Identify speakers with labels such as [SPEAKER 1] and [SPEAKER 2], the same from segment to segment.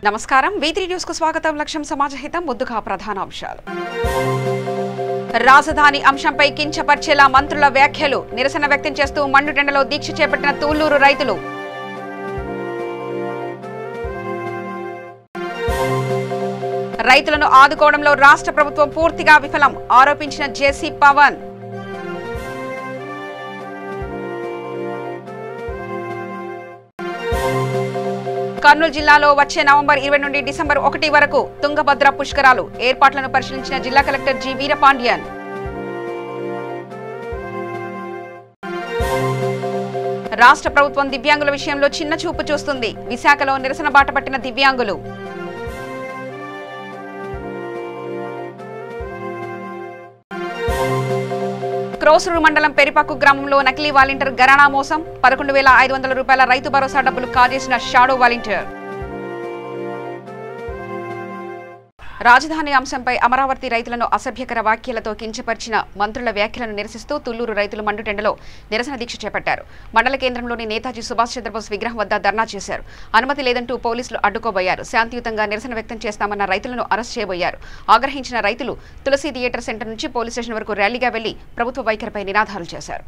[SPEAKER 1] నమస్కారం V3 news కు స్వాగతం. లక్ష్యం సమాజహితం. ముందుగా ప్రధాన అంశాలు. రాజధాని అంశంపై కించపర్చేలా మంత్రుల వ్యాఖ్యలు. నిరసన వ్యక్తం చేస్తూ మండుటెండలో దీక్ష చేపట్టిన తూళ్లూరు రైతులు. రైతులను ఆదుకోవడంలో రాష్ట్ర ప్రభుత్వం పూర్తిగా విఫలం ఆరోపించిన జేసీ పవన్. కర్నూలు జిల్లాలో వచ్చే నవంబర్ 20 నుండి డిసెంబర్ 1 వరకు తుంగభద్ర పుష్కరాలు ఏర్పాట్లను పరిశీలించిన జిల్లా కలెక్టర్ జి వీరపాండ్యన్. రాష్ట్ర ప్రభుత్వం దివ్యాంగుల విషయంలో చిన్న చూపు చూస్తుంది. విశాఖలో నిరసన బాట పట్టిన దివ్యాంగులు. క్రోసూరు మండలం పెరిపాకు గ్రామంలో నకిలీ వాలంటీర్ గరాణా మోసం. 11,500 రూపాయల రైతు భరోసా డబ్బులు కాజేసిన షాడో వాలంటీర్. రాజధాని అంశంపై అమరావతి రైతులను అసభ్యకర వ్యాఖ్యలతో కించపరిచిన మంత్రుల వ్యాఖ్యలను నిరసిస్తూ తుళ్లూరు రైతులు మండుటెండలో నిరసన దీక్ష చేపట్టారు. మండల కేంద్రంలోని నేతాజీ సుభాష్ చంద్రబోస్ విగ్రహం వద్ద ధర్నా చేశారు. అనుమతి లేదంటూ పోలీసులు అడ్డుకోబోయారు. శాంతియుతంగా నిరసన వ్యక్తం చేస్తామన్న రైతులను అరెస్ట్ చేయబోయారు. ఆగ్రహించిన రైతులు తులసి థియేటర్ సెంటర్ నుంచి పోలీస్ స్టేషన్ వరకు ర్యాలీగా వెళ్లి ప్రభుత్వ వైఖరిపై నినాదాలు చేశారు.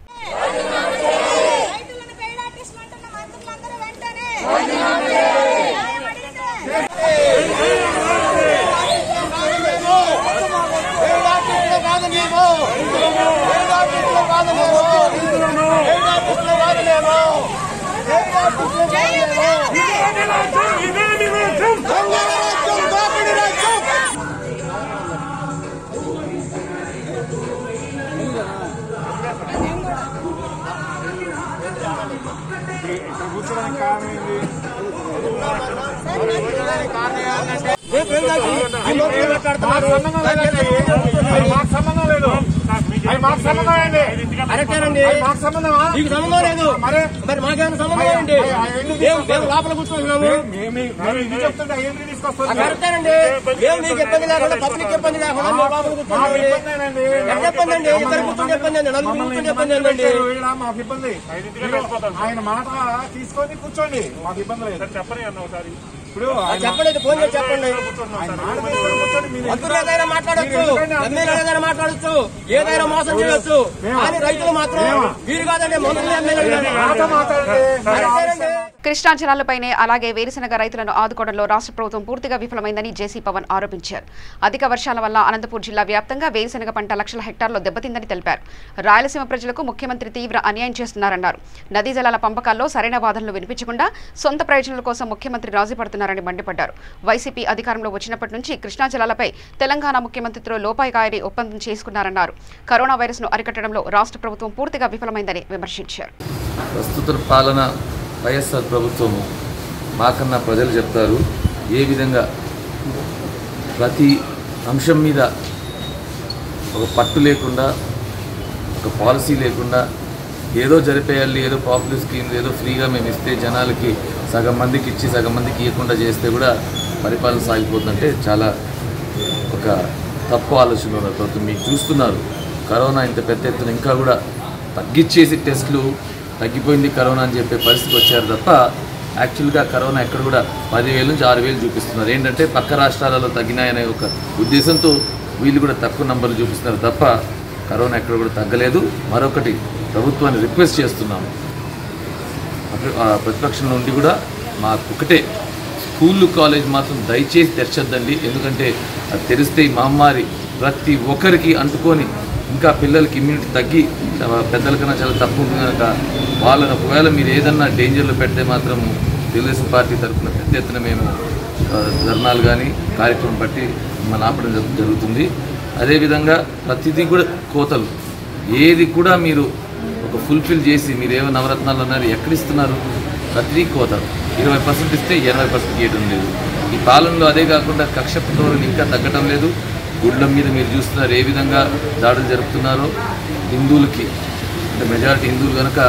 [SPEAKER 2] లోపల కూర్చుంటున్నాము. ఇబ్బంది లేకుండా పబ్లిక్ ఇబ్బంది లేకుండా చెప్పండి. ఇద్దరు కూర్చొని చెప్పండి, నలుగురు కూర్చొని చెప్పండి.
[SPEAKER 3] మాకు ఇబ్బంది ఆయన మాట తీసుకొని కూర్చోండి. మాకు ఇబ్బంది లేదు. చెప్పండి అన్న ఒకసారి. ఇప్పుడు
[SPEAKER 2] చెప్పండి, ఫోన్ చేసి చెప్పండి. ఏదైనా మాట్లాడచ్చు, ఏదైనా మాట్లాడచ్చు, ఏదైనా మోసం చేయొచ్చు. కానీ రైతులు మాత్రం వీరు కాదండి.
[SPEAKER 1] కృష్ణా జలాలపైనే అలాగే వేరుశనగ రైతులను ఆదుకోవడంలో రాష్ట్ర ప్రభుత్వం పూర్తిగా విఫలమైందని జేసీ పవన్ ఆరోపించారు. అధిక వర్షాల వల్ల అనంతపూర్ జిల్లా వ్యాప్తంగా వేరుశనగ పంట లక్షల హెక్టార్లో దెబ్బతిందని తెలిపారు. రాయలసీమ ప్రజలకు ముఖ్యమంత్రి తీవ్ర అన్యాయం చేస్తున్నారన్నారు. నదీ జలాల పంపకాల్లో సరైన వాదనలు వినిపించకుండా సొంత ప్రయోజనాల కోసం ముఖ్యమంత్రి రాజీ పడుతున్నారని మండిపడ్డారు. వైసీపీ అధికారంలో వచ్చినప్పటి నుంచి కృష్ణా జలాలపై తెలంగాణ ముఖ్యమంత్రితో లోపాయికారి ఒప్పందం చేసుకున్నారన్నారు. కరోనా వైరస్ ను అరికట్టడంలో రాష్ట్ర ప్రభుత్వం పూర్తిగా విఫలమైందని విమర్శించారు.
[SPEAKER 4] ప్రస్తుత పాలన వైఎస్ఆర్ ప్రభుత్వము మాకన్నా ప్రజలు చెప్తారు. ఏ విధంగా ప్రతి అంశం మీద ఒక పట్టు లేకుండా, ఒక పాలసీ లేకుండా ఏదో జరిపేయాలి, ఏదో పాపులర్ స్కీమ్, ఏదో ఫ్రీగా మేము ఇస్తే జనాలకి సగం మందికి ఇచ్చి సగం మందికి ఇవ్వకుండా చేస్తే కూడా పరిపాలన సాగిపోతుందంటే చాలా ఒక తప్పు ఆలోచన ఉన్న ప్రభుత్వం. మీకు చూస్తున్నారు, కరోనా ఇంత పెద్ద ఎత్తున ఇంకా కూడా తగ్గించేసి టెస్టులు తగ్గిపోయింది కరోనా అని చెప్పే పరిస్థితి వచ్చారు తప్ప యాక్చువల్గా కరోనా ఎక్కడ కూడా 10,000 నుంచి 6,000 చూపిస్తున్నారు. ఏంటంటే పక్క రాష్ట్రాలలో తగ్గినాయనే ఒక ఉద్దేశంతో వీళ్ళు కూడా తక్కువ నంబర్లు చూపిస్తున్నారు తప్ప కరోనా ఎక్కడ కూడా తగ్గలేదు. మరొకటి ప్రభుత్వాన్ని రిక్వెస్ట్ చేస్తున్నాము, ప్రతిపక్షం నుండి కూడా మాకు ఒకటే, స్కూళ్ళు కాలేజ్ మాత్రం దయచేసి తెరచొద్దండి. ఎందుకంటే అది తెరిస్తే ఈ మహమ్మారి ప్రతి ఒక్కరికి అంటుకొని ఇంకా పిల్లలకి ఇమ్యూనిటీ తగ్గి పెద్దలకన్నా చాలా తక్కువ ఉంటుంది కనుక వాళ్ళని ఒకవేళ మీరు ఏదన్నా డేంజర్లో పెడితే మాత్రం తెలుగుదేశం పార్టీ తరఫున పెద్ద ఎత్తున మేము ధర్నాలు కానీ కార్యక్రమం బట్టి మనం ఆపడం జరుగుతుంది. అదేవిధంగా ప్రతిదీ కూడా కోతలు, ఏది కూడా మీరు ఒక ఫుల్ఫిల్ చేసి మీరు ఏమో నవరత్నాలు అన్నారు ఎక్కడిస్తున్నారు, ప్రతిదీ కోతలు. 20% ఇస్తే 80% ఇవ్వడం లేదు. ఈ పాలనలో అదే కాకుండా కక్ష ఇంకా తగ్గటం లేదు. గుళ్ళ మీద మీరు చూస్తున్నారు ఏ విధంగా దాడులు జరుపుతున్నారో. హిందువులకి అంటే మెజారిటీ హిందువులు కనుక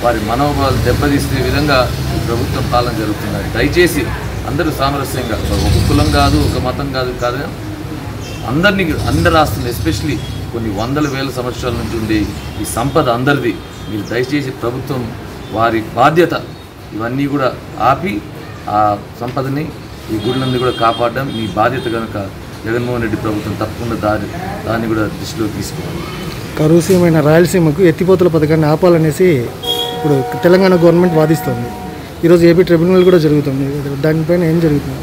[SPEAKER 4] వారి మనోభావాలు దెబ్బతీసే విధంగా ప్రభుత్వం పాలన జరుగుతున్నారు. దయచేసి అందరూ సామరస్యంగా, ఒక కులం కాదు, ఒక మతం కాదు అందరి రాష్ట్రంలో ఎస్పెషలీ కొన్ని వందల వేల సంవత్సరాల నుంచి ఉండే ఈ సంపద అందరిది. మీరు దయచేసి ప్రభుత్వం వారి బాధ్యత ఇవన్నీ కూడా ఆపి ఆ సంపదని ఈ గుళ్ళని కూడా కాపాడడం మీ బాధ్యత కనుక జగన్మోహన్ రెడ్డి ప్రభుత్వం తప్పకుండా దాన్ని కూడా దృష్టిలో తీసుకోవాలి.
[SPEAKER 5] కరుసీమైన రాయలసీమకు ఎత్తిపోతల పథకాన్ని ఆపాలనేసి ఇప్పుడు తెలంగాణ గవర్నమెంట్ వాదిస్తోంది. ఈరోజు ఏపీ ట్రిబ్యునల్ కూడా జరుగుతుంది. దానిపైన ఏం జరుగుతుంది?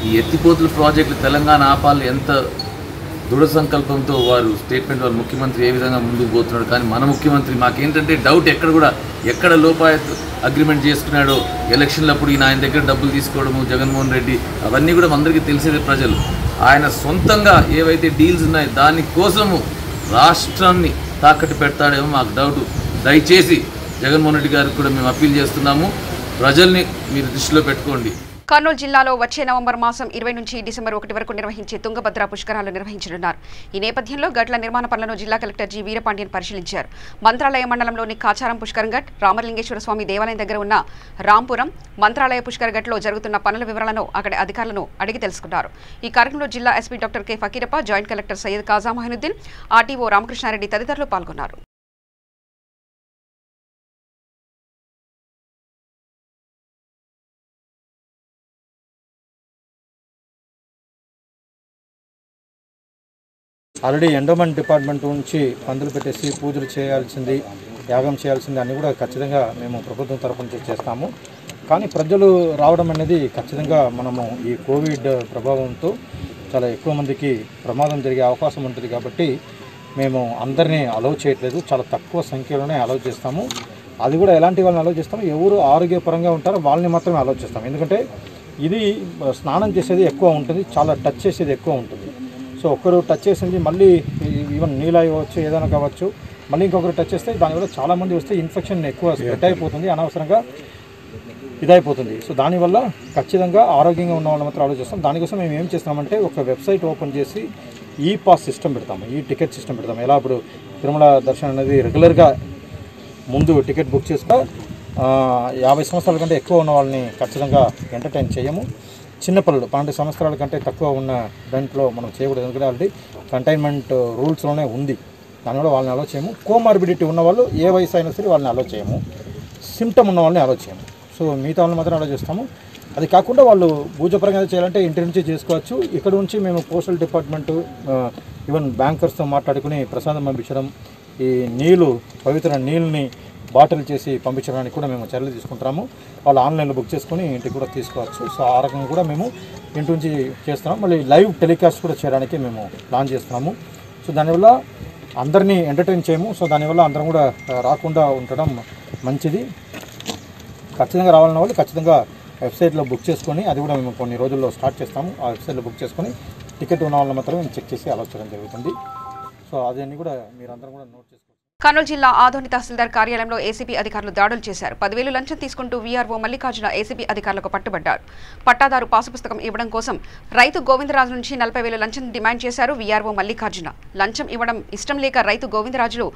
[SPEAKER 4] ఈ ఎత్తిపోతల ప్రాజెక్టులు తెలంగాణ ఆపాలి ఎంత దృఢ సంకల్పంతో వారు స్టేట్మెంట్ వాళ్ళ ముఖ్యమంత్రి ఏ విధంగా ముందుకు పోతున్నాడు. కానీ మన ముఖ్యమంత్రి మాకేంటంటే డౌట్ ఎక్కడ లోపాయత్ అగ్రిమెంట్ చేసుకున్నాడో ఎలక్షన్లప్పుడు ఆయన దగ్గర డబ్బులు తీసుకోవడము జగన్మోహన్ రెడ్డి అవన్నీ కూడా అందరికీ తెలిసేది ప్రజలు. ఆయన సొంతంగా ఏవైతే డీల్స్ ఉన్నాయో దానికోసము రాష్ట్రాన్ని తాకట్టు పెడతాడేమో మాకు డౌట్. దయచేసి జగన్మోహన్ రెడ్డి గారికి కూడా మేము అప్పీల్ చేస్తున్నాము, ప్రజల్ని మీరు దృష్టిలో పెట్టుకోండి.
[SPEAKER 1] కర్నూలు జిల్లాలో వచ్చే నవంబర్ మాసం 20 నుంచి డిసెంబర్ 1 వరకు నిర్వహించే తుంగభద్ర పుష్కరాలు నిర్వహించనున్నారు. ఈ నేపథ్యంలో గట్ల నిర్మాణ పనులను జిల్లా కలెక్టర్ జి వీరపాండ్యన్ పరిశీలించారు. మంత్రాలయ మండలంలోని కాచారం పుష్కరం ఘట్, రామలింగేశ్వర స్వామి దేవాలయం దగ్గర ఉన్న రాంపురం, మంత్రాలయ పుష్కర్ ఘట్లో జరుగుతున్న పనుల వివరాలను అక్కడి అధికారులను అడిగి తెలుసుకున్నారు. ఈ కార్యక్రమంలో జిల్లా SP doctor K Fakirappa, joint collector Syed Khaja Mohinuddin, RTO Ramakrishna Reddy తదితరులు పాల్గొన్నారు.
[SPEAKER 6] ఆల్రెడీ ఎండోమెంట్ డిపార్ట్మెంట్ నుంచి పందులు పెట్టేసి పూజలు చేయాల్సింది, యాగం చేయాల్సింది అన్నీ కూడా ఖచ్చితంగా మేము ప్రభుత్వం తరఫు నుంచి చేస్తాము. కానీ ప్రజలు రావడం అనేది ఖచ్చితంగా మనము ఈ కోవిడ్ ప్రభావంతో చాలా ఎక్కువ మందికి ప్రమాదం జరిగే అవకాశం ఉంటుంది కాబట్టి మేము అందరినీ అలౌ చేయట్లేదు. చాలా తక్కువ సంఖ్యలోనే అలౌ చేస్తాము. అది కూడా ఎలాంటి వాళ్ళని అలౌ చేస్తాము, ఎవరు ఆరోగ్యపరంగా ఉంటారో వాళ్ళని మాత్రమే అలౌ చేస్తాము. ఎందుకంటే ఇది స్నానం చేసేది ఎక్కువ ఉంటుంది, చాలా టచ్ చేసేది ఎక్కువ ఉంటుంది. సో ఒక్కరు టచ్ చేసింది మళ్ళీ ఈవెన్ నీళ్ళు అవ్వచ్చు, ఏదైనా కావచ్చు, మళ్ళీ ఇంకొకరు టచ్ చేస్తే దానివల్ల చాలామంది వస్తే ఇన్ఫెక్షన్ ఎక్కువ స్ప్రెడ్ అయిపోతుంది, అనవసరంగా ఇదైపోతుంది. సో దానివల్ల ఖచ్చితంగా ఆరోగ్యంగా ఉన్న వాళ్ళని మాత్రం ఆలోచిస్తాం. దానికోసం మేము ఏం చేస్తామంటే ఒక వెబ్సైట్ ఓపెన్ చేసి ఈ పాస్ సిస్టమ్ పెడతాము, ఈ టికెట్ సిస్టమ్ పెడతాము. ఎలా ఇప్పుడు తిరుమల దర్శనం అనేది రెగ్యులర్గా ముందు టికెట్ బుక్ చేసుకో 50 సంవత్సరాల కంటే ఎక్కువ ఉన్న వాళ్ళని ఖచ్చితంగా ఎంటర్టైన్ చేయము. చిన్నపిల్లలు 12 సంవత్సరాల కంటే తక్కువ ఉన్న దాంట్లో మనం చేయకూడదు. ఎందుకంటే ఆల్రెడీ కంటైన్మెంట్ రూల్స్లోనే ఉంది, దానివల్ల వాళ్ళని అలో చేయము. కోమార్బిడిటీ ఉన్న వాళ్ళు ఏ వయసు అయినా సరే వాళ్ళని అలో చేయము, సిమ్టమ్ ఉన్న వాళ్ళని అలో చేయము. సో మిగతా వాళ్ళని మాత్రం అలో చేస్తాము. అది కాకుండా వాళ్ళు పూజపరంగా చేయాలంటే ఇంటి నుంచి చేసుకోవచ్చు. ఇక్కడ నుంచి మేము పోస్టల్ డిపార్ట్మెంటు ఈవెన్ బ్యాంకర్స్తో మాట్లాడుకుని ప్రసాదం పంపించడం, ఈ నీళ్ళు పవిత్ర నీళ్ళని బాటిల్ చేసి పంపించడానికి కూడా మేము చర్యలు తీసుకుంటాము. వాళ్ళు ఆన్లైన్లో బుక్ చేసుకొని ఇంటికి కూడా తీసుకోవచ్చు. సో ఆ రకంగా కూడా మేము ఇంటి నుంచి చేస్తున్నాము. మళ్ళీ లైవ్ టెలికాస్ట్ కూడా చేయడానికి మేము ప్లాన్ చేస్తున్నాము. సో దానివల్ల అందరినీ ఎంటర్టైన్ చేయము. సో దానివల్ల అందరం కూడా రాకుండా ఉండడం మంచిది. ఖచ్చితంగా రావాలన్న వాళ్ళు ఖచ్చితంగా వెబ్సైట్లో బుక్ చేసుకొని, అది కూడా మేము కొన్ని రోజుల్లో స్టార్ట్ చేస్తాము. ఆ వెబ్సైట్లో బుక్ చేసుకొని టికెట్ ఉన్న వాళ్ళని మాత్రమే మేము చెక్ చేసి అలౌ చేయడం జరుగుతుంది. సో అదన్నీ కూడా మీరందరం కూడా నోట్ చేసుకోండి.
[SPEAKER 1] కర్నూలు జిల్లా ఆదోని తహసీల్దార్ కార్యాలయంలో ఏసీబీ అధికారులు దాడులు చేశారు. 10,000 లంచం తీసుకుంటూ వీఆర్ఓ మల్లికార్జున ఏసీబీ అధికారులకు పట్టుబడ్డారు. పట్టాదారు పాసు పుస్తకం ఇవ్వడం కోసం రైతు గోవిందరాజు నుంచి 40,000 లంచం డిమాండ్ చేశారు వీఆర్ఓ మల్లికార్జున. లంచం ఇవ్వడం ఇష్టం లేక రైతు గోవిందరాజులు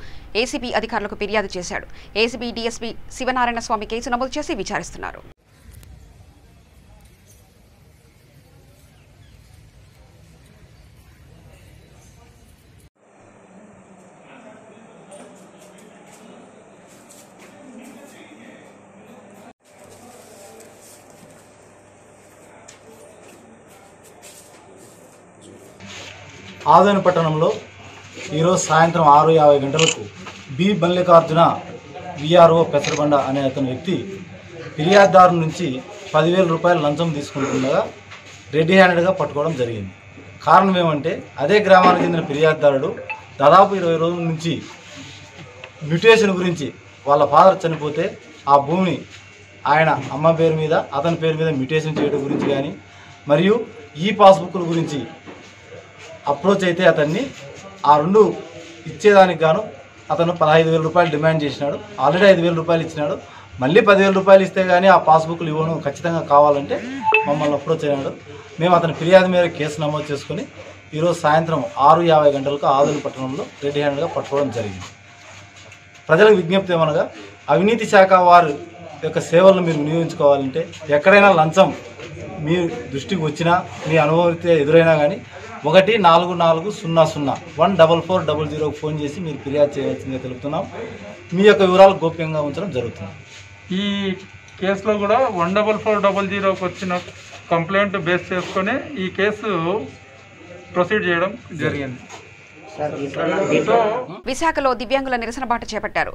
[SPEAKER 1] ఏసీబీ అధికారులకు ఫిర్యాదు చేశాడు. ఏసీబీ డీఎస్పీ శివనారాయణ స్వామి కేసు నమోదు చేసి విచారిస్తున్నారు.
[SPEAKER 7] ఆదోని పట్టణంలో ఈరోజు సాయంత్రం 6:50 గంటలకు బి మల్లికార్జున విఆర్ఓ పెసరబండ అనే అతని వ్యక్తి ఫిర్యాదుదారు నుంచి 10,000 రూపాయలు లంచం తీసుకుంటుండగా రెడీ హ్యాండెడ్గా పట్టుకోవడం జరిగింది. కారణం ఏమంటే అదే గ్రామానికి చెందిన ఫిర్యాదుదారుడు దాదాపు 20 రోజుల నుంచి మ్యూటేషన్ గురించి, వాళ్ళ ఫాదర్ చనిపోతే ఆ భూమిని ఆయన అమ్మ పేరు మీద అతని పేరు మీద మ్యూటేషన్ చేయడం గురించి కానీ, మరియు ఈ పాస్బుక్ల గురించి అప్రోచ్ అయితే అతన్ని ఆ రెండు ఇచ్చేదానికి గాను అతను 15,000 రూపాయలు డిమాండ్ చేసినాడు. ఆల్రెడీ 5,000 రూపాయలు ఇచ్చినాడు. మళ్ళీ 10,000 రూపాయలు ఇస్తే కానీ ఆ పాస్బుక్లు ఇవ్వను ఖచ్చితంగా కావాలంటే మమ్మల్ని అప్రోచ్ అయినాడు. మేము అతని ఫిర్యాదు మీద కేసు నమోదు చేసుకుని ఈరోజు సాయంత్రం 6:50 గంటలకు ఆదోని పట్టణంలో రెడీ హ్యాండ్గా పట్టుకోవడం జరిగింది. ప్రజలకు విజ్ఞప్తి ఏమనగా, అవినీతి శాఖ వారి యొక్క సేవలను మీరు వినియోగించుకోవాలంటే ఎక్కడైనా లంచం మీ దృష్టికి వచ్చినా, మీ అనుభవరీత్యా ఎదురైనా కానీ 14400 ఫోన్ చేసి మీరు ఫిర్యాదు చేయవలసిందిగా తెలుపుతున్నాం. మీ యొక్క వివరాలు గోప్యంగా ఉంచడం జరుగుతుంది.
[SPEAKER 8] ఈ కేసులో కూడా 14400 వచ్చిన కంప్లైంట్ బేస్ చేసుకొని ఈ కేసు ప్రొసీడ్ చేయడం జరిగింది.
[SPEAKER 1] విశాఖలో దివ్యాంగుల నిరసన బాట చేపట్టారు.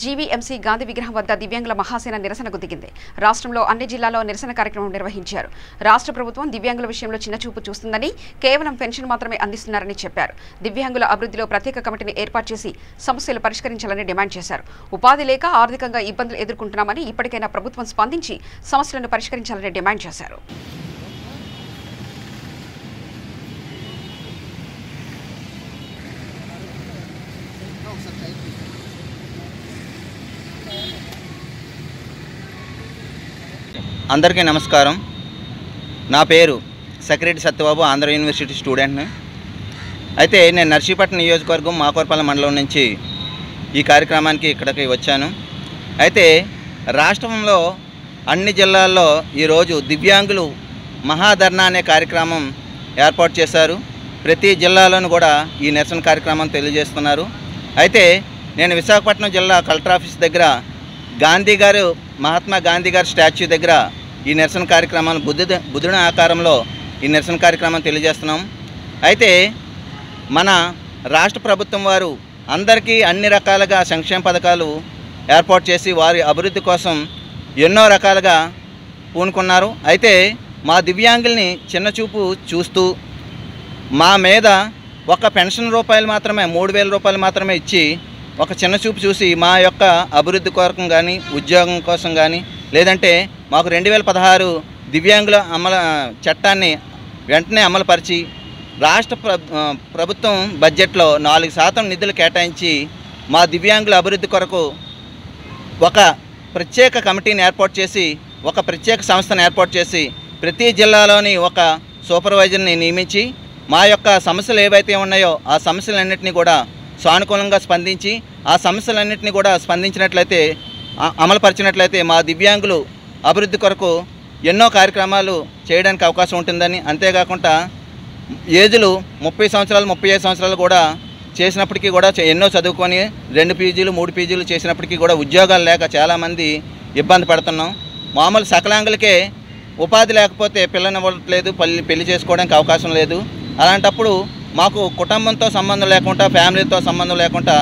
[SPEAKER 1] జీవీఎంసీ గాంధీ విగ్రహం వద్ద దివ్యాంగుల మహాసేన నిరసనకు దిగింది. రాష్ట్రంలో అన్ని జిల్లాల్లో నిరసన కార్యక్రమం నిర్వహించారు. రాష్ట్ర ప్రభుత్వం దివ్యాంగుల విషయంలో చిన్నచూపు చూస్తుందని, కేవలం పెన్షన్ మాత్రమే అందిస్తున్నారని చెప్పారు. దివ్యాంగుల అభివృద్ధిలో ప్రత్యేక కమిటీని ఏర్పాటు చేసి సమస్యలు పరిష్కరించాలని డిమాండ్ చేశారు. ఉపాధి లేక ఆర్థికంగా ఇబ్బందులు ఎదుర్కొంటున్నామని, ఇప్పటికైనా ప్రభుత్వం స్పందించి సమస్యలను పరిష్కరించాలని డిమాండ్ చేశారు.
[SPEAKER 9] అందరికీ నమస్కారం. నా పేరు సెక్రటరీ సత్యబాబు, ఆంధ్ర యూనివర్సిటీ స్టూడెంట్ని. అయితే నేను నర్సీపట్నం నియోజకవర్గం మాకోర్పల్లి మండలం నుంచి ఈ కార్యక్రమానికి ఇక్కడికి వచ్చాను. అయితే రాష్ట్రంలో అన్ని జిల్లాల్లో ఈరోజు దివ్యాంగులు మహాధర్నా అనే కార్యక్రమం ఏర్పాటు చేశారు. ప్రతి జిల్లాలోనూ కూడా ఈ నిరసన కార్యక్రమం తెలియజేస్తున్నారు. అయితే నేను విశాఖపట్నం జిల్లా కలెక్టర్ ఆఫీస్ దగ్గర మహాత్మా గాంధీ గారి స్టాచ్యూ దగ్గర ఈ నిరసన కార్యక్రమాన్ని బుద్ధుని ఆకారంలో ఈ నిరసన కార్యక్రమం తెలియజేస్తున్నాం. అయితే మన రాష్ట్ర ప్రభుత్వం వారు అందరికీ అన్ని రకాలుగా సంక్షేమ పథకాలు ఏర్పాటు చేసి వారి అభివృద్ధి కోసం ఎన్నో రకాలుగా పూనుకున్నారు. అయితే మా దివ్యాంగుల్ని చిన్నచూపు చూస్తూ మా మీద ఒక పెన్షన్ రూపాయలు మాత్రమే 3,000 రూపాయలు మాత్రమే ఇచ్చి ఒక చిన్న చూపు చూసి మా యొక్క అభివృద్ధి కోసం కానీ ఉద్యోగం కోసం కానీ లేదంటే మాకు 2016 దివ్యాంగుల చట్టాన్ని వెంటనే అమలుపరిచి రాష్ట్ర ప్రభుత్వం బడ్జెట్లో 4% నిధులు కేటాయించి మా దివ్యాంగుల అభివృద్ధి కొరకు ఒక ప్రత్యేక కమిటీని ఏర్పాటు చేసి ఒక ప్రత్యేక సంస్థను ఏర్పాటు చేసి ప్రతి జిల్లాలోని ఒక సూపర్వైజర్ని నియమించి మా యొక్క సమస్యలు ఏవైతే ఉన్నాయో ఆ సమస్యలన్నింటినీ కూడా సానుకూలంగా స్పందించి ఆ సమస్యలన్నింటినీ కూడా స్పందించినట్లయితే అమలుపరిచినట్లయితే మా దివ్యాంగులు అభివృద్ధి కొరకు ఎన్నో కార్యక్రమాలు చేయడానికి అవకాశం ఉంటుందని, అంతేకాకుండా ఏజ్లు 30 సంవత్సరాలు 35 సంవత్సరాలు కూడా చేసినప్పటికీ కూడా ఎన్నో చదువుకొని 2 పీజీలు 3 పీజీలు చేసినప్పటికీ కూడా ఉద్యోగాలు లేక చాలామంది ఇబ్బంది పడుతున్నాం. మామూలు సకలాంగులకే ఉపాధి లేకపోతే పిల్లనివ్వట్లేదు, పెళ్లి చేసుకోవడానికి అవకాశం లేదు. అలాంటప్పుడు మాకు కుటుంబంతో సంబంధం లేకుండా ఫ్యామిలీతో సంబంధం లేకుండా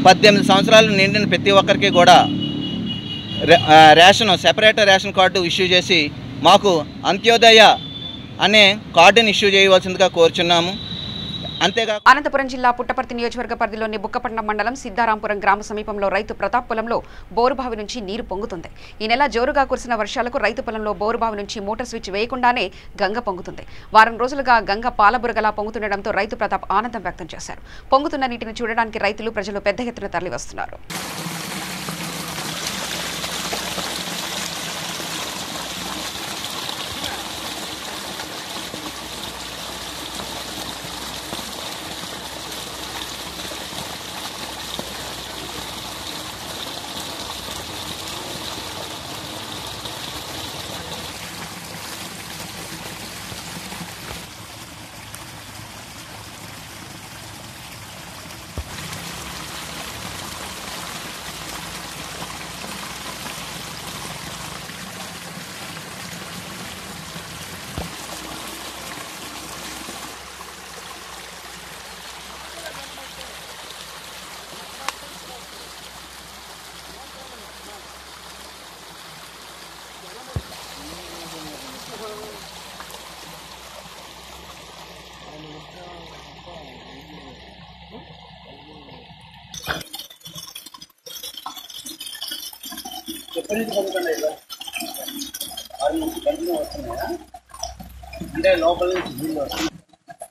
[SPEAKER 9] 18 సంవత్సరాలు నిండిన ప్రతి ఒక్కరికి కూడా సెపరేట్ రేషన్ కార్డు ఇష్యూ చేసి మాకు అంత్యోదయ అనే కార్డుని ఇష్యూ చేయవలసిందిగా కోరుచున్నాము. అంతేకాక
[SPEAKER 1] అనంతపురం జిల్లా పుట్టపర్తి నియోజకవర్గ పరిధిలోని బుక్కపట్నం మండలం సిద్ధారాంపురం గ్రామ సమీపంలో రైతు ప్రతాప్ పొలంలో బోరుబావి నుంచి నీరు పొంగుతుంది. ఈ నెల జోరుగా కురిసిన వర్షాలకు రైతు పొలంలో బోరుబావి నుంచి మోటార్ స్విచ్ వేయకుండానే గంగ పొంగుతుంది. వారం రోజులుగా గంగ పాలబురగలా పొంగుతుండటంతో రైతు ప్రతాప్ ఆనందం వ్యక్తం చేశారు. పొంగుతున్న నీటిని చూడడానికి రైతులు ప్రజలు పెద్ద ఎత్తున తరలివస్తున్నారు.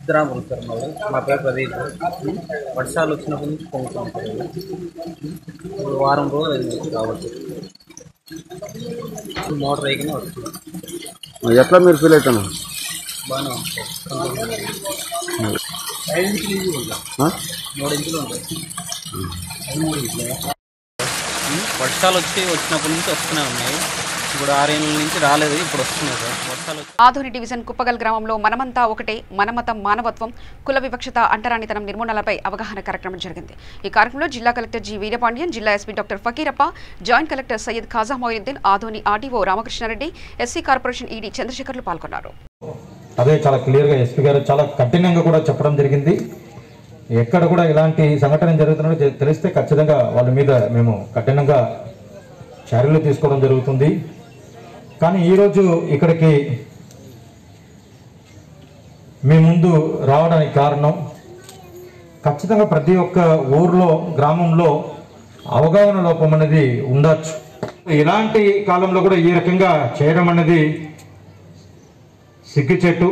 [SPEAKER 10] సిద్ధరాంపురం సార్ మా పేరు ప్రదీప్. వర్షాలు వచ్చినప్పటి నుంచి పొంగుతాం సార్. వారం రోజులు కాబట్టి మోటార్ వేయగానే వస్తుంది.
[SPEAKER 11] ఎట్లా మీరు ఫీల్ అవుతాను?
[SPEAKER 10] బాగానే ఉంటుంది. 5 ఇంచులు ఉంటాయి, 3 ఇంచులు ఉంటాయి, 13 ఇంచులు. వర్షాలు వచ్చినప్పటి నుంచి వస్తూనే ఉన్నాయి. ఇప్పుడు 6 ఏళ్ళ నుంచి రాలేదు, ఇప్పుడు వస్తున్నాయి సార్ వర్షాలు.
[SPEAKER 1] ఆధోని డివిజన్ కుప్పగల్ గ్రామంలో మనమంతా ఒకటే, మనమతం మానవత్వం, కుల వివక్షత, అంటరానితనం నిర్మూలనపై అవగాహన కార్యక్రమం జరిగింది. ఈ కార్యక్రమంలో జిల్లా కలెక్టర్ జి వీరపాండ్యన్, జిల్లా SP doctor Fakirappa, joint collector Syed Khaja Moinuddin, Adoni RDO Ramakrishna Reddy, SC corporation ED చంద్రశేఖర్లు పాల్గొన్నారు.
[SPEAKER 6] అదే చాలా క్లియర్గా ఎస్పీ గారు చాలా కఠినంగా కూడా చెప్పడం జరిగింది. ఎక్కడ కూడా ఇలాంటి సంఘటన జరుగుతున్నట్టు తెలిస్తే ఖచ్చితంగా వాళ్ళ మీద మేము కఠినంగా చర్యలు తీసుకోవడం జరుగుతుంది. కానీ ఈరోజు ఇక్కడికి మీ ముందు రావడానికి కారణం ఖచ్చితంగా ప్రతి ఒక్క ఊర్లో గ్రామంలో అవగాహన లోపం అనేది ఉండొచ్చు. ఇలాంటి కాలంలో కూడా ఈ రకంగా చేయడం అనేది సిగ్గుచెట్టు.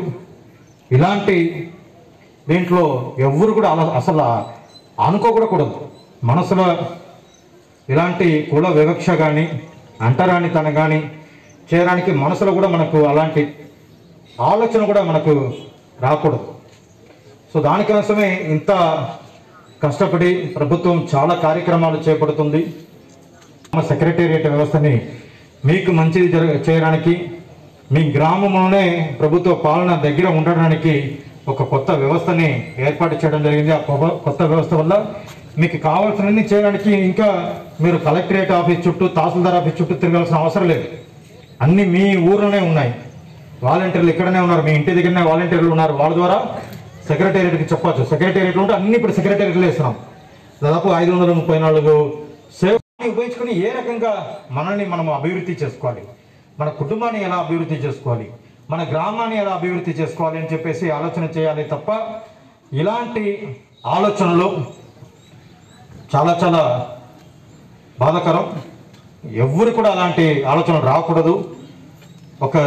[SPEAKER 6] ఇలాంటి దీంట్లో ఎవరు కూడా అసలు అనుకోకూడదు. మనసులో ఇలాంటి కుల వివక్ష కానీ అంటరానితనం కానీ చేయడానికి మనసులో కూడా మనకు అలాంటి ఆలోచన కూడా మనకు రాకూడదు. సో దానికోసమే ఇంత కష్టపడి ప్రభుత్వం చాలా కార్యక్రమాలు చేపడుతుంది. సెక్రటేరియట్ వ్యవస్థని మీకు మంచిది చేయడానికి, మీ గ్రామంలోనే ప్రభుత్వ పాలన దగ్గర ఉండడానికి ఒక కొత్త వ్యవస్థని ఏర్పాటు చేయడం జరిగింది. ఆ కొత్త వ్యవస్థ వల్ల మీకు కావాల్సినన్ని చేయడానికి ఇంకా మీరు కలెక్టరేట్ ఆఫీస్ చుట్టూ, తహసీల్దార్ ఆఫీస్ చుట్టూ తిరగాల్సిన అవసరం లేదు. అన్నీ మీ ఊర్లోనే ఉన్నాయి. వాలంటీర్లు ఇక్కడనే ఉన్నారు, మీ ఇంటి దగ్గరనే వాలంటీర్లు ఉన్నారు. వాళ్ళ ద్వారా సెక్రటేరియట్కి చెప్పచ్చు. సెక్రటేరియట్లో ఉంటే అన్ని ఇప్పుడు సెక్రటేరియట్లో వేస్తున్నాం. దాదాపు 534 సేవని ఉపయోగించుకొని ఏ రకంగా మనల్ని మనం అభివృద్ధి చేసుకోవాలి, మన కుటుంబాన్ని ఎలా అభివృద్ధి చేసుకోవాలి, మన గ్రామాన్ని ఎలా అభివృద్ధి చేసుకోవాలి అని చెప్పేసి ఆలోచన చేయాలి తప్ప ఇలాంటి ఆలోచనలు చాలా చాలా బాధాకరం. ఎవరు కూడా అలాంటి ఆలోచనలు రాకూడదు. ఒక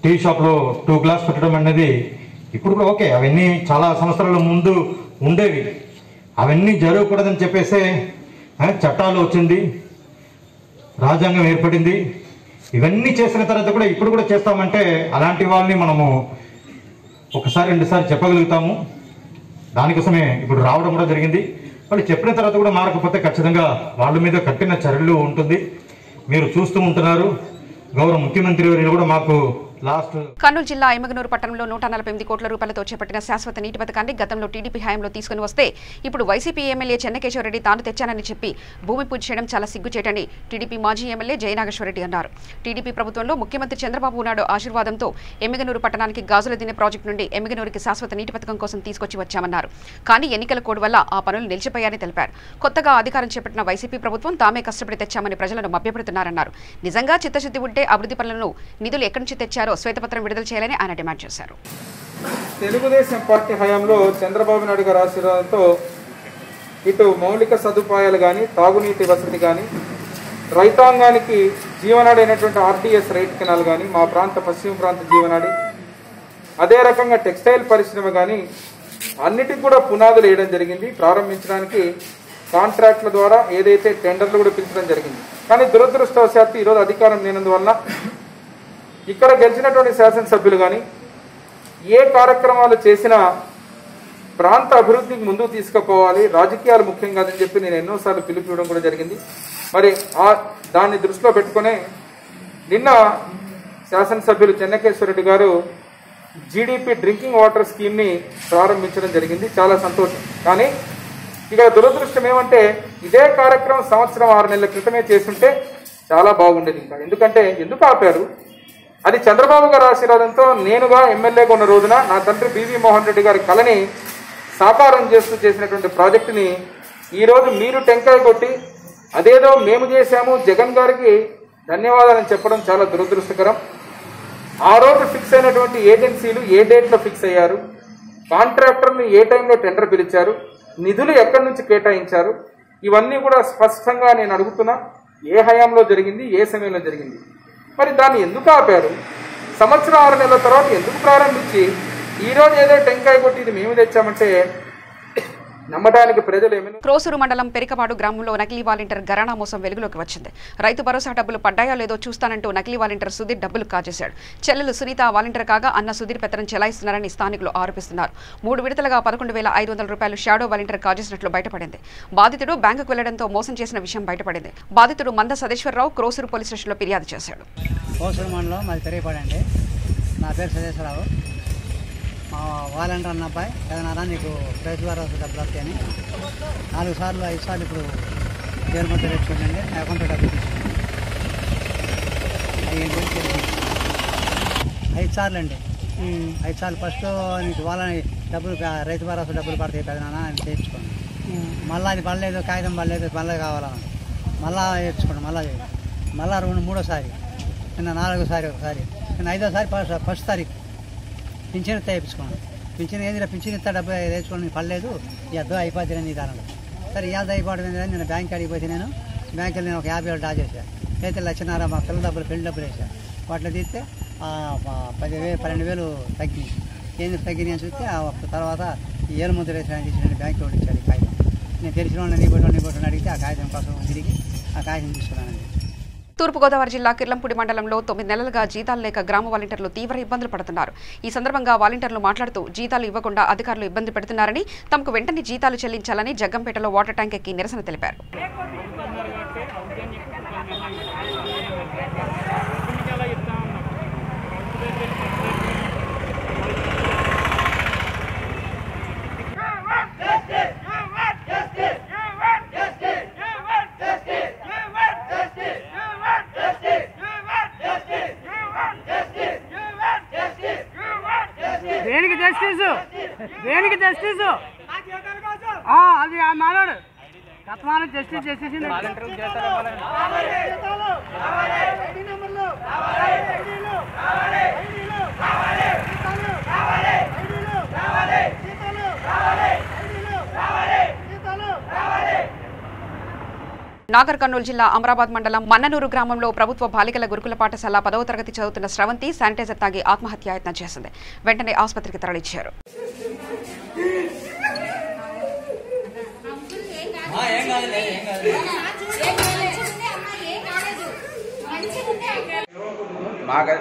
[SPEAKER 6] టీ షాప్లో 2 గ్లాస్ పెట్టడం అనేది ఇప్పుడు కూడా ఓకే, అవన్నీ చాలా సంవత్సరాల ముందు ఉండేవి. అవన్నీ జరగకూడదని చెప్పేసే చట్టాలు వచ్చింది, రాజ్యాంగం ఏర్పడింది. ఇవన్నీ చేసిన తర్వాత కూడా ఇప్పుడు కూడా చేస్తామంటే అలాంటి వాళ్ళని మనము ఒకసారి 2 సార్లు చెప్పగలుగుతాము. దానికోసమే ఇప్పుడు రావడం కూడా జరిగింది. వాళ్ళు చెప్పిన తర్వాత కూడా మారకపోతే ఖచ్చితంగా వాళ్ళ మీద కఠిన చర్యలు ఉంటుంది. మీరు చూస్తూ ఉంటున్నారు. గౌరవ ముఖ్యమంత్రి వారు కూడా మాకు
[SPEAKER 1] కర్నూలు జిల్లా ఎమ్మిగనూరు పట్టణంలో 148 కోట్ల రూపాయలతో చేపట్టిన శాశ్వత నీటి పథకాన్ని గతంలో టీడీపీ హయాంలో తీసుకుని వస్తే ఇప్పుడు వైసీపీ ఎమ్మెల్యే చెన్నకేశ్వరరెడ్డి తాను తెచ్చానని చెప్పి భూమి పూజ చేయడం చాలా సిగ్గుచేటని టీడీపీ మాజీ ఎమ్మెల్యే జయనాగేశ్వరరెడ్డి అన్నారు. టీడీపీ ప్రభుత్వంలో ముఖ్యమంత్రి చంద్రబాబు నాయుడు ఆశీర్వాదంతో ఎమ్మిగనూరు పట్టణానికి గాజుల దిన్నె ప్రాజెక్టు నుండి ఎమ్మిగనూరుకి శాశ్వత నీటి పథకం కోసం తీసుకొచ్చి వచ్చామన్నారు. కానీ ఎన్నికల కోడ్ వల్ల ఆ పనులు నిలిచిపోయాయని తెలిపారు. కొత్తగా అధికారం చేపట్టిన వైసీపీ ప్రభుత్వం తామే కష్టపడి తెచ్చామని ప్రజలను మభ్యపెడుతున్నారన్నారు. నిజంగా చిత్తశుద్ధి ఉంటే అభివృద్ధి పనులను నిధులు ఎక్కడి నుంచి తెచ్చారో శ్వేతపత్రం విడుదల చేయాలని ఆయన డిమాండ్ చేశారు.
[SPEAKER 8] తెలుగుదేశం పార్టీ హయాంలో చంద్రబాబు నాయుడు గారి ఆశీర్వాదంతో ఇటు మౌలిక సదుపాయాలు కానీ, తాగునీటి వసతి కానీ, రైతాంగానికి జీవనాడి అయినటువంటి ఆర్టీఎస్ రైట్ కెనాల్ కానీ, మా ప్రాంత పశ్చిమ ప్రాంత జీవనాడి, అదే రకంగా టెక్స్టైల్ పరిశ్రమ కానీ అన్నిటికి కూడా పునాదులు వేయడం జరిగింది. ప్రారంభించడానికి కాంట్రాక్ట్ల ద్వారా ఏదైతే టెండర్లు కూడా పిలిచడం జరిగింది. కానీ దురదృష్టవశాత్తు ఈరోజు అధికారం లేనందువల్ల ఇక్కడ గెలిచినటువంటి శాసనసభ్యులు కానీ ఏ కార్యక్రమాలు చేసినా ప్రాంత అభివృద్ధికి ముందుకు తీసుకుపోవాలి, రాజకీయాలు ముఖ్యం కాదని చెప్పి నేను ఎన్నోసార్లు పిలుపునివ్వడం కూడా జరిగింది. మరి దాన్ని దృష్టిలో పెట్టుకునే నిన్న శాసనసభ్యులు చెన్నకేశ్వరరెడ్డి గారు జీడీపీ డ్రింకింగ్ వాటర్ స్కీమ్ని ప్రారంభించడం జరిగింది. చాలా సంతోషం. కానీ ఇక దురదృష్టం ఏమంటే ఇదే కార్యక్రమం 6 నెలల క్రితమే చేస్తుంటే చాలా బాగుండేది. ఇంకా ఎందుకు ఆపారు? అది చంద్రబాబు గారి ఆశీర్వాదంతో నేనుగా ఎమ్మెల్యేగా ఉన్న రోజున నా తండ్రి బివి మోహన్ రెడ్డి గారి కళని సాకారం చేస్తూ చేసినటువంటి ప్రాజెక్టుని ఈరోజు మీరు టెంకాయ కొట్టి అదేదో మేము చేశాము, జగన్ గారికి ధన్యవాదాలని చెప్పడం చాలా దురదృష్టకరం. ఆ రోజు ఫిక్స్ అయినటువంటి ఏజెన్సీలు ఏ డేట్లో ఫిక్స్ అయ్యారు, కాంట్రాక్టర్ని ఏ టైంలో టెండర్ పిలిచారు, నిధులు ఎక్కడి నుంచి కేటాయించారు, ఇవన్నీ కూడా స్పష్టంగా నేను అడుగుతున్నా. ఏ హయాంలో జరిగింది, ఏ సమయంలో జరిగింది? మరి దాన్ని ఎందుకు ఆపారు? 6 నెలల తర్వాత ఎందుకు ప్రారంభించి ఈరోజు ఏదో టెంకాయ కొట్టి ఇది మేము తెచ్చామంటే నమ్మడానికి ప్రజలు ఏమైనా.
[SPEAKER 1] క్రోసూరు మండలం పెరికపాడు గ్రామంలో నకిలీ వాలంటీర్ ఘరానా మోసం వెలుగులోకి వచ్చింది. రైతు భరోసా డబ్బులు పడ్డాయో లేదో చూస్తానంటూ నకిలీ వాలంటీర్ సుధీర్ డబ్బులు కాజేశాడు. చెల్లెలు సునీత వాలంటీర్ కాగా అన్న సుధీర్ పెత్తనం చెలాయిస్తున్నారని స్థానికులు ఆరోపిస్తున్నారు. 3 విడతలుగా 11,500 రూపాయలు షాడో వాలంటీర్ కాజేసినట్లు బయటపడింది. బాధితుడు బ్యాంకుకు వెళ్లడంతో మోసం చేసిన విషయం బయటపడింది. బాధితుడు మంద సదేశ్వరరావు క్రోసూరు పోలీస్ స్టేషన్లో ఫిర్యాదు చేశాడు.
[SPEAKER 11] క్రోసూరు మండలం మాది పెరికపాడండి. నా పేరు సదేశ్వరరావు. మా వాలంటీర్ అన్న అబ్బాయి ఏదైనా నీకు రైతు భరోసా డబ్బులు వస్తాయని 4 సార్లు 5 సార్లు ఇప్పుడు గవర్నమెంట్ తెచ్చుకోండి నా అకౌంట్లో డబ్బులు తీసుకున్నాను. 5 సార్లు అండి. 5 సార్లు ఫస్ట్ నీకు వాళ్ళని డబ్బులు రైతు భరోసా డబ్బులు పడతాయి పెదనాన్న అని చేయించుకోండి. మళ్ళీ అది పడలేదు, కాగితం పడలేదు, మళ్ళీ కావాలని మళ్ళీ వేయించుకోండి. మళ్ళీ 3వ నిన్న 4వ ఒకసారి నిన్న 5వ ఫస్ట్ తారీఖు పింఛన్ తెప్పించుకోండి. పింఛన్ ఏదిరా పింఛన్ ఇస్తా డబ్బు తెచ్చుకోండి పడలేదు ఈ అద్దం అయిపోతుంది నీ దానిలో. సరే ఇవాళ అయిపోవడం ఏంటంటే నేను బ్యాంక్ అడిగిపోతే నేను బ్యాంకులో నేను ఒక 50 డ్రా చేశాను. అయితే 1,00,000 మా పిల్లల డబ్బులు పెళ్లి డబ్బులు వేసాను. వాటిలో తీస్తే 10,000 12,000 తగ్గి ఏంది తగ్గినాయి అని చూస్తే తర్వాత ఈ ఏలు ముద్ర వేసాను తీసుకుని బ్యాంకులో ఇచ్చాడు ఈ కాగితం. నేను తెలిసిన వాళ్ళని నీ బొట్టు అడిగితే ఆ కాగితం కోసం తిరిగి ఆ కాగితం తీసుకున్నానండి.
[SPEAKER 1] తూర్పుగోదావరి జిల్లా కిర్లంపూడి మండలంలో 9 నెలలుగా జీతాలు లేక గ్రామ వాలంటీర్లు తీవ్ర ఇబ్బందులు పడుతున్నారు. ఈ సందర్భంగా వాలంటీర్లు మాట్లాడుతూ జీతాలు ఇవ్వకుండా అధికారులు ఇబ్బంది పెడుతున్నారని, తమకు వెంటనే జీతాలు చెల్లించాలని జగ్గంపేటలో వాటర్ ట్యాంక్ ఎక్కి నిరసన తెలిపారు.
[SPEAKER 12] దేనికి జస్టిస్ అది ఆ మాట్లాడు గతమానం జస్టిస్ చేసేసి
[SPEAKER 1] నాగర్ కర్నూలు జిల్లా అమరాబాద్ మండలం మన్ననూరు గ్రామంలో ప్రభుత్వ బాలికల గురుకుల పాఠశాల 10వ తరగతి చదువుతున్న స్రవంతి శానిటైజర్ తాగి ఆత్మహత్యాయత్నం చేసింది. వెంటనే ఆసుపత్రికి తరలించారు.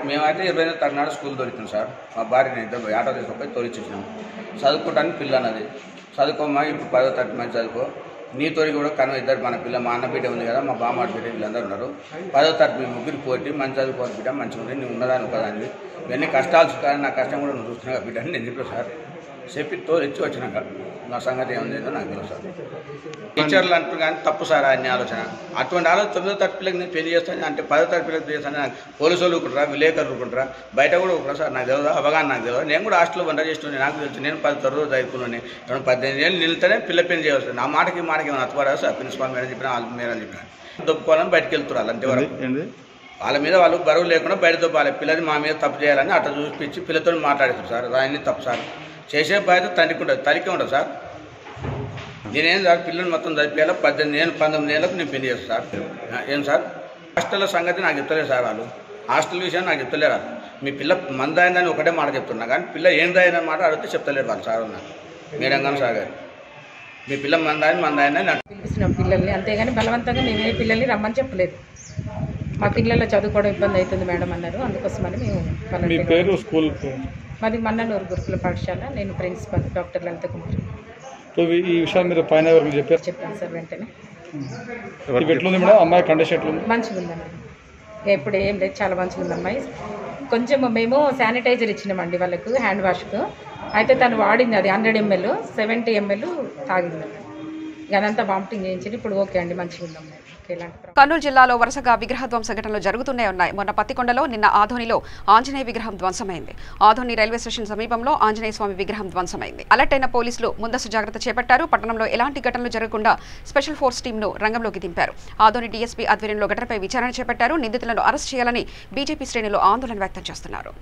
[SPEAKER 13] మేమైతే 20వ తరగతి నాడు స్కూల్ దొరికింది సార్. మా భార్యని ఇద్దరు ఆటో తీసుకుపోయి తోలిచ్చేసినాం. చదువుకోవడానికి పిల్ల అన్నది చదువుకోమా ఇప్పుడు 10వ తరగతి మంది చదువుకో నీ తోడి కూడా కనుక ఇద్దరు మన పిల్ల మా అన్న బిడ్డ ఉంది కదా మా బామ్మ బిడ్డ వీళ్ళందరూ ఉన్నారు. 10వ తరగతి మీ ముగ్గురు పోటీ మంచి చదువుకోవాలి బిడ్డ మంచిగా ఉంది నువ్వు ఉన్నదాన్ని ఒకదాన్ని ఇవన్నీ కష్టాలు కానీ నా కష్టం కూడా నువ్వు చూస్తున్నావు బిడ్డ అని నేను చెప్పాను సార్. చెప్పి తోలిచ్చి వచ్చినాక నా సంగతి ఏముందో నాకు తెలుసు సార్. టీచర్లు అంటారు కానీ తప్పు సార్ అన్ని ఆలోచన. అటువంటి ఆలోచన 9వ తరగతి పిల్లకి నేను పెళ్లి చేస్తాను అంటే 10వ తరగతి పిల్లకి చేస్తాను. నాకు పోలీసు వాళ్ళు ఊరుకుంటారా విలేకరులు ఊరుకుంటారా బయట కూడా ఊరుకుంటారా సార్ నాకు తెలియదు అవగాహన నాకు తెలియదు. నేను కూడా హాస్టల్లో వంట చేస్తున్నాను నాకు తెలుసు. నేను 10 తరగతి చదువుకున్నాను. 18 ఏళ్ళు నిలితేనే పిల్ల పెళ్లి చేయవచ్చు. నా మాటకి ఏమైనా అత్వరా సార్ ప్రిన్సిపాల్ మేడం చెప్పిన వాళ్ళ మేడం చెప్పిన దొప్పుకోవాలని బయటకు వెళ్తున్నారు అంతేవరకు. వాళ్ళ మీద వాళ్ళు బరువు లేకుండా బయట దొప్పాలి. పిల్లలు మా మీద తప్పు చేయాలని అట్లా చూపించి పిల్లతో మాట్లాడేస్తారు సార్. దాన్ని తప్పు సార్. చేసే బాధ్యత తండ్రికి ఉంటుంది తల్లికే ఉంటుంది సార్. నేనేం సార్ పిల్లలు మొత్తం చదివేలా 18 ఏళ్ళు 19 ఏళ్ళకు నేను పెళ్లి చేస్తాను సార్. ఏం సార్ హాస్టల్ల సంగతి నాకు చెప్తలేదు సార్. వాళ్ళు హాస్టల్ విషయం నాకు చెప్తలేరు. మీ పిల్ల మందాయిందని ఒకటే మాట చెప్తున్నా కానీ పిల్ల ఏందైన మాట అడిగితే చెప్తలేరు వాళ్ళు సార్. నాకు మేడం కానీ సార్ గారు మీ పిల్ల మందాయిందని
[SPEAKER 14] పిలిపిస్తున్నాం పిల్లల్ని అంతేగాని బలవంతంగా మేమే పిల్లల్ని రమ్మని చెప్పలేదు. మా పిల్లలు చదువుకోవడం ఇబ్బంది అవుతుంది మేడం అన్నారు. అందుకోసమని మేము
[SPEAKER 15] స్కూల్
[SPEAKER 14] మాది మన్ననూరు గురుకుల పాఠశాల. నేను ప్రిన్సిపల్ డాక్టర్ లలిత కుమార్.
[SPEAKER 15] ఈ విషయాలు మీరు పైన
[SPEAKER 14] చెప్పాను సార్. వెంటనే
[SPEAKER 15] ఎట్లుంది మేడం అమ్మాయి కండిషన్ ఎట్లుంది?
[SPEAKER 14] మంచిగా ఉందండి. ఎప్పుడు ఏం లేదు చాలా మంచిగా ఉంది అమ్మాయి. కొంచెం మేము శానిటైజర్ ఇచ్చినామండి వాళ్ళకు హ్యాండ్ వాష్కు. అయితే తను వాడింది అది 100 ml 70 ml తాగింది. అదంతా వామిటింగ్ చేయించింది. ఇప్పుడు ఓకే అండి మంచిగా ఉంది అమ్మాయి.
[SPEAKER 1] కర్నూలు జిల్లాలో వరుసగా విగ్రహ ధ్వంస ఘటనలు జరుగుతూనే ఉన్నాయి. మొన్న పత్తికొండలో నిన్న ఆధోనిలో ఆంజనేయ విగ్రహం ధ్వంసమైంది. ఆధోని రైల్వే స్టేషన్ సమీపంలో ఆంజనేయ స్వామి విగ్రహం ధ్వంసమైంది. అలర్ట్ అయిన పోలీసులు ముందస్తు జాగ్రత్త చేపట్టారు. పట్టణంలో ఎలాంటి ఘటనలు జరగకుండా స్పెషల్ ఫోర్స్ టీంను రంగంలోకి దింపారు. ఆధోని డీఎస్పీ ఆధ్వర్యంలో ఘటనపై విచారణ చేపట్టారు. నిందితులను అరెస్ట్ చేయాలని బీజేపీ శ్రేణులు ఆందోళన వ్యక్తం చేస్తున్నారు.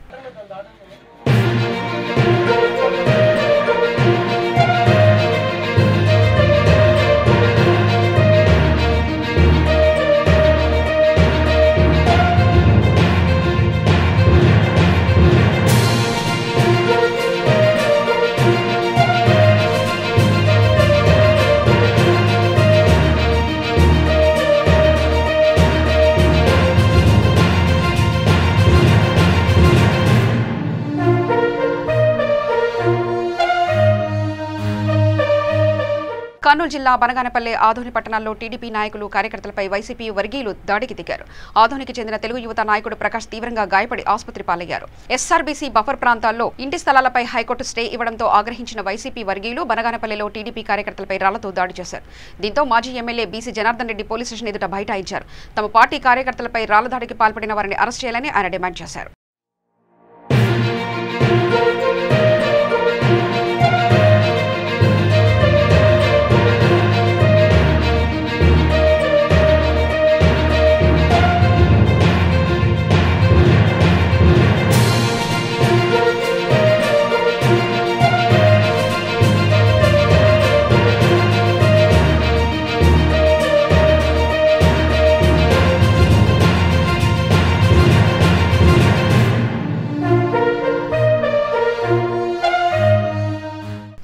[SPEAKER 1] కర్నూలు జిల్లా బనగానపల్లె ఆదోని పట్టణాల్లో టీడీపీ నాయకులు కార్యకర్తలపై వైసీపీ వర్గీయులు దాడికి దిగారు. ఆదోనికి చెందిన తెలుగు యువత నాయకుడు ప్రకాష్ తీవ్రంగా గాయపడి ఆసుపత్రి పాలయ్యారు. ఎస్ఆర్బీసీ బఫర్ ప్రాంతాల్లో ఇంటి స్థలాలపై హైకోర్టు స్టే ఇవ్వడంతో ఆగ్రహించిన వైసీపీ వర్గీయులు బనగానపల్లెలో టీడీపీ కార్యకర్తలపై రాళ్లతో దాడి చేశారు. దీంతో మాజీ MLA BC Janardhan Reddy police station ఎదుట బైఠాయించారు. తమ పార్టీ కార్యకర్తలపై రాళ్ల దాడికి పాల్పడిన వారిని అరెస్ట్ చేయాలని ఆయన డిమాండ్ చేశారు.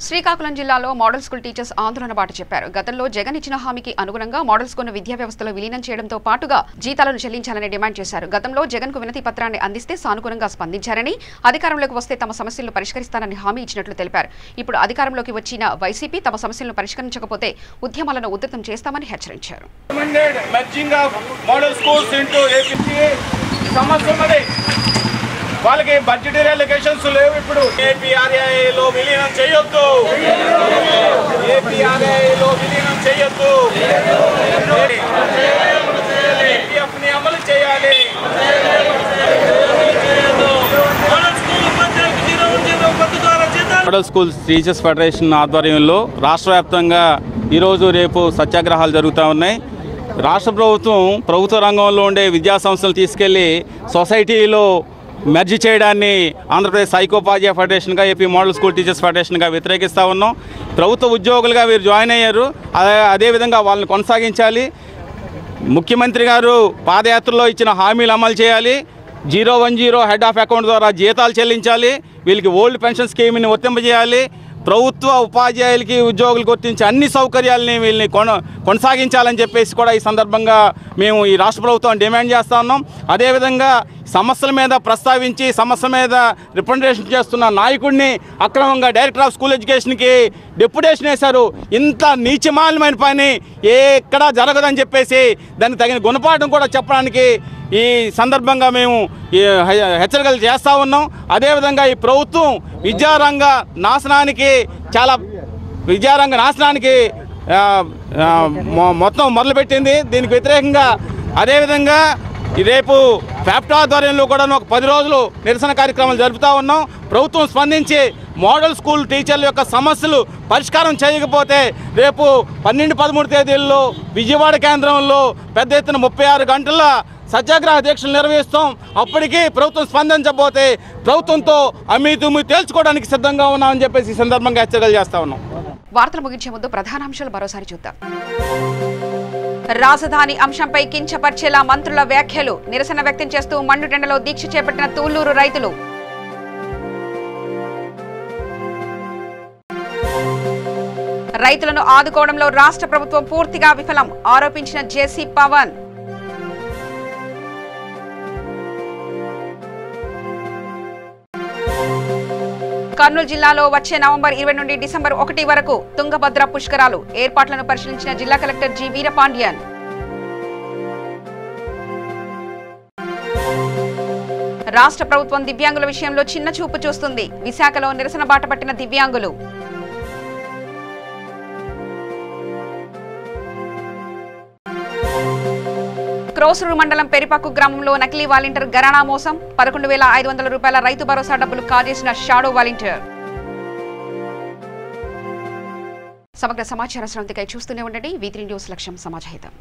[SPEAKER 1] శ్రీకాకుళం జిల్లాలో మోడల్ స్కూల్ టీచర్స్ ఆందోళన బాట చెప్పారు. గతంలో జగన్ ఇచ్చిన హామీకి అనుగుణంగా మోడల్ స్కూల్ను విద్యా వ్యవస్థలో విలీనం చేయడంతో పాటుగా జీతాలను చెల్లించాలని డిమాండ్ చేశారు. గతంలో జగన్ కు వినతి పత్రాన్ని అందిస్తే సానుకూలంగా స్పందించారని, అధికారంలోకి వస్తే తమ సమస్యలను పరిష్కరిస్తానని హామీ ఇచ్చినట్లు తెలిపారు. ఇప్పుడు అధికారంలోకి వచ్చిన వైసీపీ తమ సమస్యలను పరిష్కరించకపోతే ఉద్యమాలను ఉధృతం చేస్తామని హెచ్చరించారు.
[SPEAKER 3] వాళ్ళకి బడ్జెటరీ అలొకేషన్స్ లేవు. ఇప్పుడు ఏపీఆర్ఐలో విలీనం చేయొద్దు, ఏపీఆర్ఐలో విలీనం చేయొద్దు, ఏపీఎఫ్ని అమలు చేయాలి.
[SPEAKER 10] మోడల్ స్కూల్ టీచర్స్ ఫెడరేషన్ ఆధ్వర్యంలో రాష్ట్ర వ్యాప్తంగా ఈరోజు రేపు సత్యాగ్రహాలు జరుగుతూ ఉన్నాయి. రాష్ట్ర ప్రభుత్వ రంగంలో ఉండే విద్యా సంస్థలు తీసుకెళ్లి సొసైటీలో మెర్జ్ చేయడాన్ని ఆంధ్రప్రదేశ్ ఐకోపాధ్యాయ ఫెడరేషన్గా, ఏపీ మోడల్ స్కూల్ టీచర్స్ ఫెడరేషన్గా వ్యతిరేకిస్తూ ఉన్నాం. ప్రభుత్వ ఉద్యోగులుగా వీరు జాయిన్ అయ్యారు, అదేవిధంగా వాళ్ళని కొనసాగించాలి. ముఖ్యమంత్రి గారు పాదయాత్రలో ఇచ్చిన హామీలు అమలు చేయాలి. 010 హెడ్ ఆఫ్ అకౌంట్ ద్వారా జీతాలు చెల్లించాలి. వీళ్ళకి ఓల్డ్ పెన్షన్ స్కీమ్ని వర్తింపజేయాలి. ప్రభుత్వ ఉపాధ్యాయులకి ఉద్యోగులకు వర్తించే అన్ని సౌకర్యాలని వీళ్ళని కొనసాగించాలని చెప్పేసి కూడా ఈ సందర్భంగా మేము ఈ రాష్ట్ర ప్రభుత్వం డిమాండ్ చేస్తూ ఉన్నాం. అదేవిధంగా సమస్యల మీద ప్రస్తావించి సమస్య మీద రిప్రజెంటేషన్ చేస్తున్న నాయకుడిని అక్రమంగా డైరెక్టర్ ఆఫ్ స్కూల్ ఎడ్యుకేషన్కి డెప్యుటేషన్ వేశారు. ఇంత నీచమాలమైన పని ఎక్కడా జరగదని చెప్పేసి దానికి తగిన గుణపాఠం కూడా చెప్పడానికి ఈ సందర్భంగా మేము హెచ్చరికలు చేస్తూ ఉన్నాం. అదేవిధంగా ఈ ప్రభుత్వం విద్యారంగ నాశనానికి మొత్తం మొదలుపెట్టింది. దీనికి వ్యతిరేకంగా అదేవిధంగా రేపు ఫ్యాప్టా ఆధ్వర్యంలో కూడా ఒక 10 రోజులు నిరసన కార్యక్రమాలు జరుపుతూ ఉన్నాం. ప్రభుత్వం స్పందించి మోడల్ స్కూల్ టీచర్ల యొక్క సమస్యలు పరిష్కారం చేయకపోతే రేపు 12-13 తేదీల్లో విజయవాడ కేంద్రంలో పెద్ద ఎత్తున 36 గంటల సత్యాగ్రహ దీక్షలు నిర్వహిస్తాం. అప్పటికీ ప్రభుత్వం స్పందించకపోతే ప్రభుత్వంతో అమీతుమి తేల్చుకోవడానికి సిద్ధంగా ఉన్నామని చెప్పేసి ఈ సందర్భంగా హెచ్చరికలు చేస్తా ఉన్నాం.
[SPEAKER 1] వార్తలు ముగించే ముందు ప్రధానాంశాలు మరోసారి చూద్దాం. రాజధాని అంశంపై కించపరిచేలా మంత్రుల వ్యాఖ్యలు, నిరసన వ్యక్తం చేస్తూ మండుటెండలో దీక్ష చేపట్టిన తూళ్లూరు రైతులు. రైతులను ఆదుకోవడంలో రాష్ట్ర ప్రభుత్వం పూర్తిగా విఫలం ఆరోపించిన జేసీ పవన్. కర్నూలు జిల్లాలో వచ్చే నవంబర్ 20 నుండి డిసెంబర్ 1 వరకు తుంగభద్ర పుష్కరాలు ఏర్పాట్లను పరిశీలించిన జిల్లా కలెక్టర్ జి వీరపాండ్యన్. రాష్ట్ర ప్రభుత్వం దివ్యాంగుల విషయంలో చిన్న చూపు చూస్తుంది, విశాఖలో నిరసన బాట పట్టిన దివ్యాంగులు. క్రోసూరు మండలం పెరిపాకు గ్రామంలో నకిలీ వాలంటీర్ గరాణా మోసం, 11,500 రూపాయల రైతు భరోసా డబ్బులు కాజేసిన షాడో వాలంటీర్. సమగ్ర సమాచార శ్రవంతికై చూస్తూనే ఉండండి. V3 న్యూస్ లక్ష్యం సమాజహితం.